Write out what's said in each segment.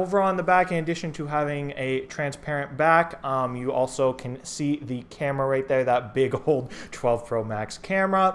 Over on the back, in addition to having a transparent back, you also can see the camera right there, that big old 12 Pro Max camera.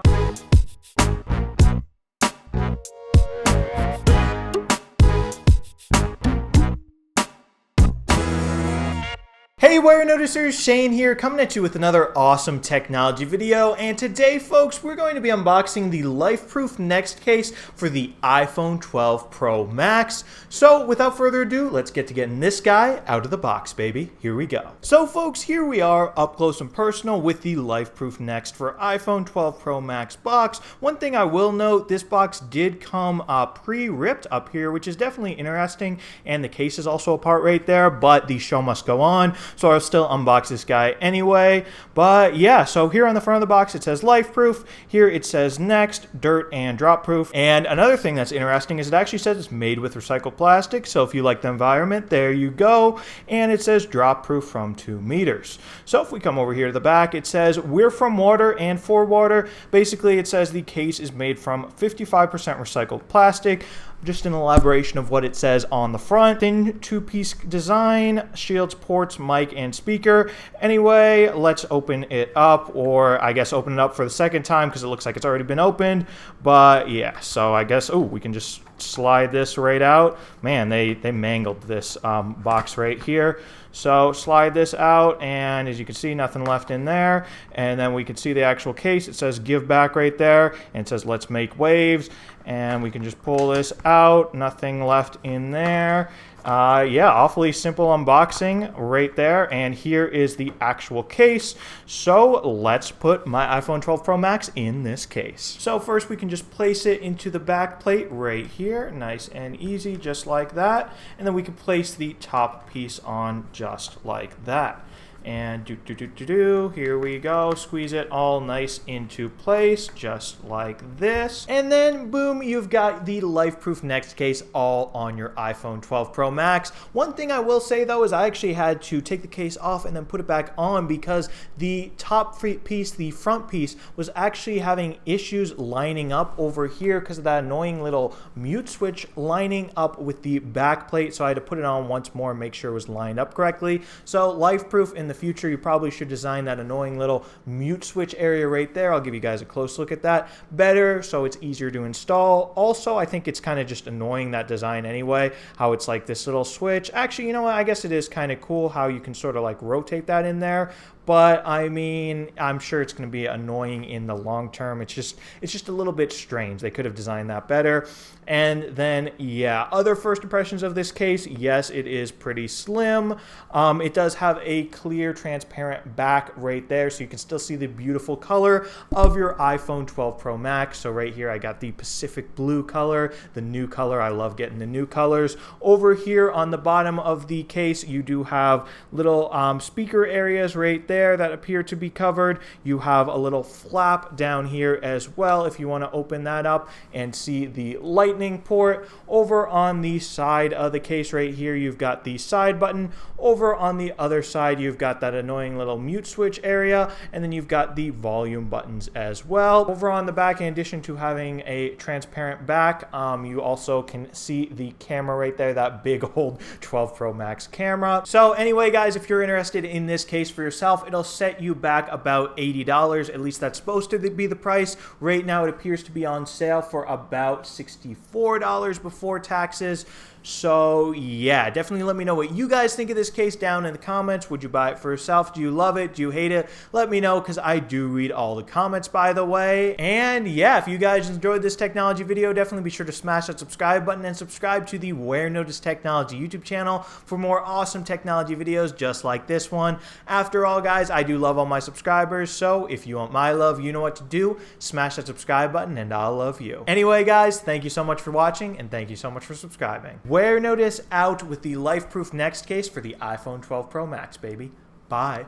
Hey Warenoticers, Shane here, coming at you with another awesome technology video, and today folks, we're going to be unboxing the LifeProof NEXT case for the iPhone 12 Pro Max. So without further ado, let's get to getting this guy out of the box, baby. Here we go. So folks, here we are up close and personal with the LifeProof NEXT for iPhone 12 Pro Max box. One thing I will note, this box did come pre-ripped up here, which is definitely interesting, and the case is also apart right there, but the show must go on. So I'll still unbox this guy anyway. But yeah, so here on the front of the box it says LifeProof. Here it says NEXT, dirt and drop proof. And another thing that's interesting is it actually says it's made with recycled plastic. So if you like the environment, there you go. And it says drop proof from 2 meters. So if we come over here to the back, it says we're from water and for water. Basically it says the case is made from 55% recycled plastic. Just an elaboration of what it says on the front. Thin 2-piece design, shields, ports, mic, and speaker. Anyway, let's open it up, or I guess open it up for the second time because it looks like it's already been opened. But yeah, so I guess, we can just slide this right out. Man, they mangled this box right here. So slide this out, and as you can see, nothing left in there. And then we can see the actual case. It says give back right there, and it says let's make waves. And we can just pull this out, nothing left in there. Yeah, awfully simple unboxing right there. And here is the actual case. So let's put my iPhone 12 Pro Max in this case. So first we can just place it into the back plate right here. Nice and easy, just like that. And then we can place the top piece on just like that. And here we go. Squeeze it all nice into place, just like this. And then boom, you've got the LifeProof NEXT case all on your iPhone 12 Pro Max. One thing I will say though is I actually had to take the case off and then put it back on because the top piece, the front piece, was actually having issues lining up over here because of that annoying little mute switch lining up with the back plate. So I had to put it on once more and make sure it was lined up correctly. So LifeProof in the future, you probably should design that annoying little mute switch area right there. I'll give you guys a close look at that better so it's easier to install. Also, I think it's kind of just annoying, that design anyway, how it's like this little switch. Actually, you know what? I guess it is kind of cool how you can sort of like rotate that in there. But I mean, I'm sure it's going to be annoying in the long term. It's just a little bit strange. They could have designed that better. And then, yeah, other first impressions of this case, yes, it is pretty slim. It does have a clear, transparent back right there, so you can still see the beautiful color of your iPhone 12 Pro Max. So right here, I got the Pacific Blue color, the new color. I love getting the new colors. Over here on the bottom of the case, you do have little speaker areas right there that appear to be covered. You have a little flap down here as well if you want to open that up and see the lightning port. Over on the side of the case right here, you've got the side button. Over on the other side, you've got that annoying little mute switch area, and then you've got the volume buttons as well. Over on the back, in addition to having a transparent back, you also can see the camera right there, that big old 12 Pro Max camera. So anyway, guys, if you're interested in this case for yourself, it'll set you back about $80. At least that's supposed to be the price. Right now, it appears to be on sale for about $64 before taxes. So yeah, definitely let me know what you guys think of this case down in the comments. Would you buy it for yourself? Do you love it? Do you hate it? Let me know, because I do read all the comments, by the way. And yeah, if you guys enjoyed this technology video, definitely be sure to smash that subscribe button and subscribe to the Warenotice Technology YouTube channel for more awesome technology videos just like this one. After all, guys, I do love all my subscribers, so if you want my love, you know what to do. Smash that subscribe button and I'll love you. Anyway, guys, thank you so much for watching, and thank you so much for subscribing. Warenotice out with the LifeProof NEXT case for the iPhone 12 Pro Max, baby. Bye.